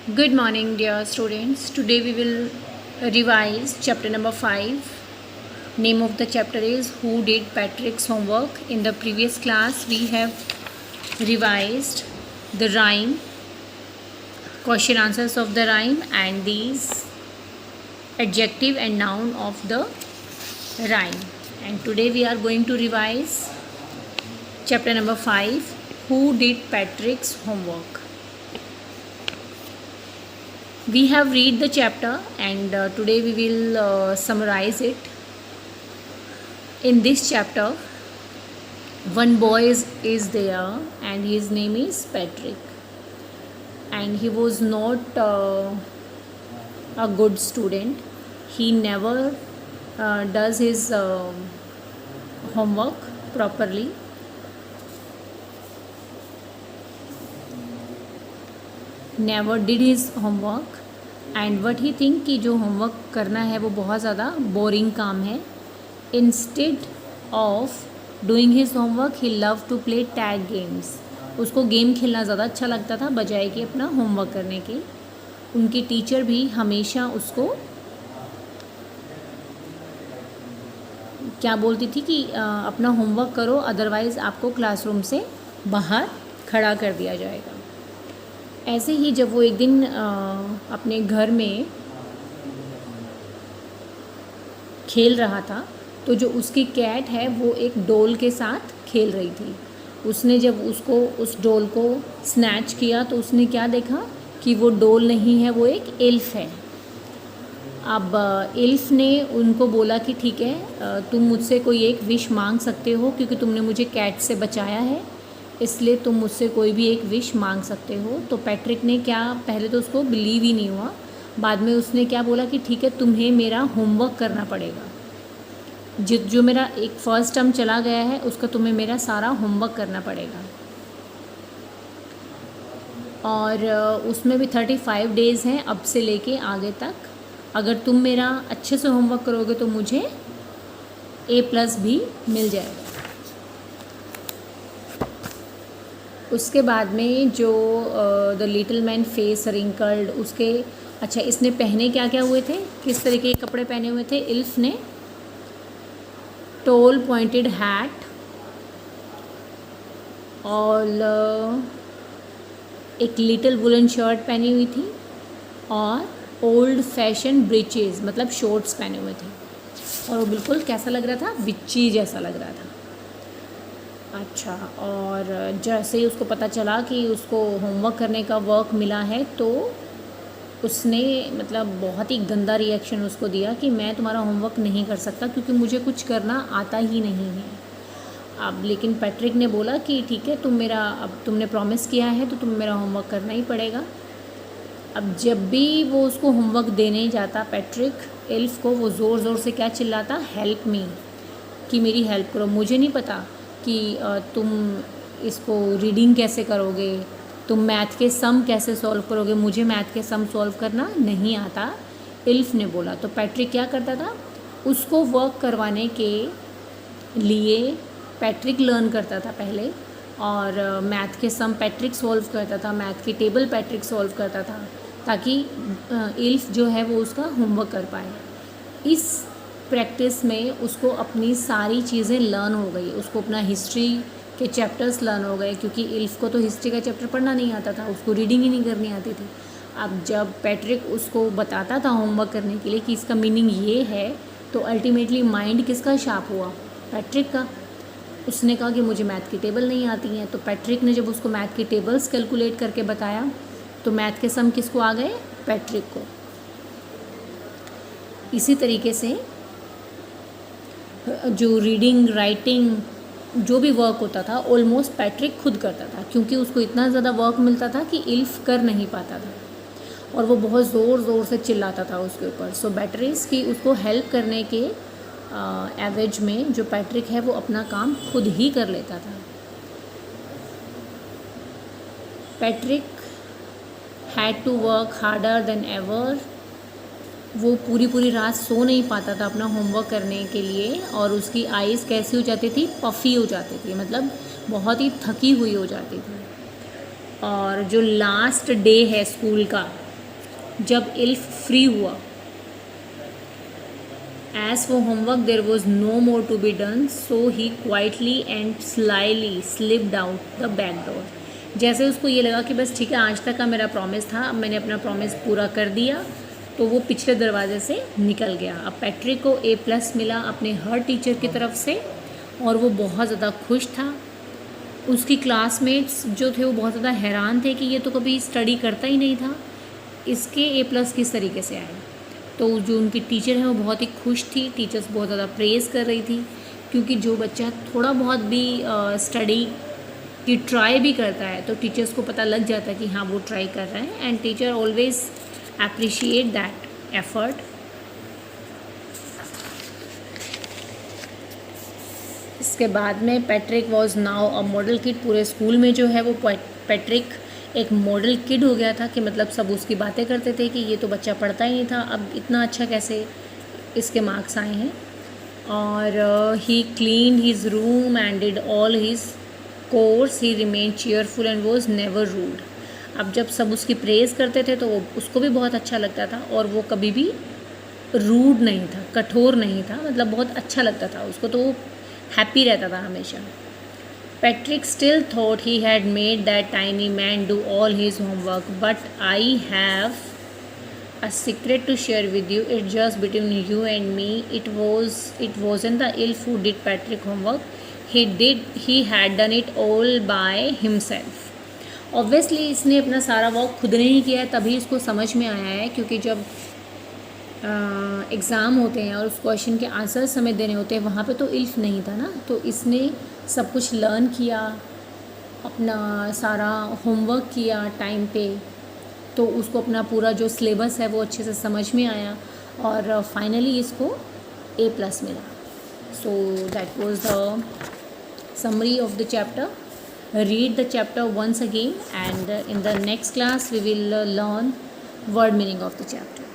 Good morning, dear students. Today we will revise chapter number 5. Name of the chapter is Who Did Patrick's Homework? In the previous class, we have revised the rhyme, question answers of the rhyme, and these adjective and noun of the rhyme. And today we are going to revise chapter number 5, Who Did Patrick's Homework? We have read the chapter and today we will summarize it. In this chapter, one boy is there and his name is Patrick, and he was not a good student. He never does his homework properly. Never did his homework and what he think कि जो homework करना है वो बहुत ज़्यादा boring काम है. Instead of doing his homework he love to play tag games. उसको गेम खेलना ज़्यादा अच्छा लगता था बजाय कि अपना होमवर्क करने के. उनकी टीचर भी हमेशा उसको क्या बोलती थी कि अपना होमवर्क करो, अदरवाइज़ आपको क्लासरूम से बाहर खड़ा कर दिया जाएगा. ऐसे ही जब वो एक दिन अपने घर में खेल रहा था तो जो उसकी कैट है वो एक डॉल के साथ खेल रही थी. उसने जब उस डॉल को स्नैच किया तो उसने क्या देखा कि वो डॉल नहीं है, वो एक एल्फ है. अब एल्फ ने उनको बोला कि ठीक है, तुम मुझसे कोई एक विश मांग सकते हो क्योंकि तुमने मुझे कैट से बचाया है, इसलिए तुम मुझसे कोई भी एक विश मांग सकते हो. तो पैट्रिक ने क्या, पहले तो उसको बिलीव ही नहीं हुआ. बाद में उसने क्या बोला कि ठीक है, तुम्हें मेरा होमवर्क करना पड़ेगा. जो मेरा एक फर्स्ट टर्म चला गया है उसका तुम्हें मेरा सारा होमवर्क करना पड़ेगा. और उसमें भी 35 डेज़ हैं अब से लेके आगे तक. अगर तुम मेरा अच्छे से होमवर्क करोगे तो मुझे A+ भी मिल जाएगा. उसके बाद में जो the little man face wrinkled, उसके अच्छा इसने पहने क्या क्या हुए थे, किस तरीके के कपड़े पहने हुए थे. इल्फ ने टोल पॉइंटेड हैट और एक लिटिल वुलन शर्ट पहनी हुई थी और ओल्ड फैशन ब्रीचेस मतलब शॉर्ट्स पहने हुए थे. और वो बिल्कुल कैसा लग रहा था, विच्ची जैसा लग रहा था. अच्छा, और जैसे ही उसको पता चला कि उसको होमवर्क करने का वर्क मिला है तो उसने मतलब बहुत ही गंदा रिएक्शन उसको दिया कि मैं तुम्हारा होमवर्क नहीं कर सकता क्योंकि मुझे कुछ करना आता ही नहीं है. अब लेकिन पैट्रिक ने बोला कि ठीक है, अब तुमने प्रॉमिस किया है तो तुम्हें मेरा होमवर्क करना ही पड़ेगा. अब जब भी वो उसको होमवर्क देने जाता पैट्रिक एल्फ को, वो ज़ोर ज़ोर से क्या चिल्लाता, हेल्प मी, कि मेरी हेल्प करो. मुझे नहीं पता कि तुम इसको रीडिंग कैसे करोगे, तुम मैथ के सम कैसे सॉल्व करोगे, मुझे मैथ के सम सॉल्व करना नहीं आता, एल्फ ने बोला. तो पैट्रिक क्या करता था, उसको वर्क करवाने के लिए पैट्रिक लर्न करता था पहले, और मैथ के सम पैट्रिक सॉल्व करता था, मैथ की टेबल पैट्रिक सॉल्व करता था, ताकि एल्फ जो है वो उसका होमवर्क कर पाए. इस प्रैक्टिस में उसको अपनी सारी चीज़ें लर्न हो गई. उसको अपना हिस्ट्री के चैप्टर्स लर्न हो गए क्योंकि एल्फ को तो हिस्ट्री का चैप्टर पढ़ना नहीं आता था, उसको रीडिंग ही नहीं करनी आती थी. अब जब पैट्रिक उसको बताता था होमवर्क करने के लिए कि इसका मीनिंग ये है, तो अल्टीमेटली माइंड किसका शार्प हुआ, पैट्रिक का. उसने कहा कि मुझे मैथ की टेबल नहीं आती हैं. तो पैट्रिक ने जब उसको मैथ की टेबल्स कैलकुलेट करके बताया तो मैथ के सम किसको आ गए, पैट्रिक को. इसी तरीके से जो रीडिंग राइटिंग जो भी वर्क होता था ऑलमोस्ट पैट्रिक खुद करता था क्योंकि उसको इतना ज़्यादा वर्क मिलता था कि इल्फ कर नहीं पाता था और वो बहुत ज़ोर ज़ोर से चिल्लाता था उसके ऊपर. सो बेटर इज़ कि उसको हेल्प करने के एवरेज में जो पैट्रिक है वो अपना काम खुद ही कर लेता था. Patrick had to work harder than ever. वो पूरी रात सो नहीं पाता था अपना होमवर्क करने के लिए और उसकी आइज़ कैसी हो जाती थी, पफ़ी हो जाती थी, मतलब बहुत ही थकी हुई हो जाती थी. और जो लास्ट डे है स्कूल का, जब इल्फ फ्री हुआ, as for homework there was no more to be done, so he quietly and slyly slipped out the back door. जैसे उसको ये लगा कि बस ठीक है, आज तक का मेरा प्रॉमिस था, अब मैंने अपना प्रॉमिस पूरा कर दिया, तो वो पिछले दरवाजे से निकल गया। अब पैट्रिक को A+ मिला अपने हर टीचर की तरफ से और वो बहुत ज़्यादा खुश था। उसकी क्लासमेट्स जो थे वो बहुत ज़्यादा हैरान थे कि ये तो कभी स्टडी करता ही नहीं था, इसके A+ किस तरीके से आए। तो जो उनकी टीचर हैं वो बहुत ही खुश थी, टीचर्स बहुत ज़्यादा प्रेज़ कर रही थी, क्योंकि जो बच्चा थोड़ा बहुत भी स्टडी की ट्राई भी करता है तो टीचर्स को पता लग जाता है कि हाँ वो ट्राई कर रहा है, and teacher always appreciate that effort. इसके बाद में Patrick was now a model kid. पूरे स्कूल में जो है वो पैट्रिक एक मॉडल किड हो गया था कि मतलब सब उसकी बातें करते थे कि ये तो बच्चा पढ़ता ही नहीं था, अब इतना अच्छा कैसे इसके मार्क्स आए हैं। और he clean his room and did all his chores, he remain cheerful and was never rude. अब जब सब उसकी प्रेज़ करते थे तो वो उसको भी बहुत अच्छा लगता था और वो कभी भी रूड नहीं था, कठोर नहीं था, मतलब बहुत अच्छा लगता था उसको, तो वो हैप्पी रहता था हमेशा। Patrick still thought he had made that tiny man do all his homework, but I have a secret to share with you. It's just between you and me. It wasn't the elf who did Patrick homework. He had done it all by himself. Obviously इसने अपना सारा work खुद ने ही किया है, तभी इसको समझ में आया है, क्योंकि जब एग्ज़ाम होते हैं और उस क्वेश्चन के आंसर हमें देने होते हैं वहाँ पे तो इल्फ नहीं था ना, तो इसने सब कुछ लर्न किया, अपना सारा होमवर्क किया टाइम पे, तो उसको अपना पूरा जो सिलेबस है वो अच्छे से समझ में आया और फाइनली इसको A+ मिला। So that was the summary of the chapter. Read the chapter once again and in the next class we will learn word meaning of the chapter.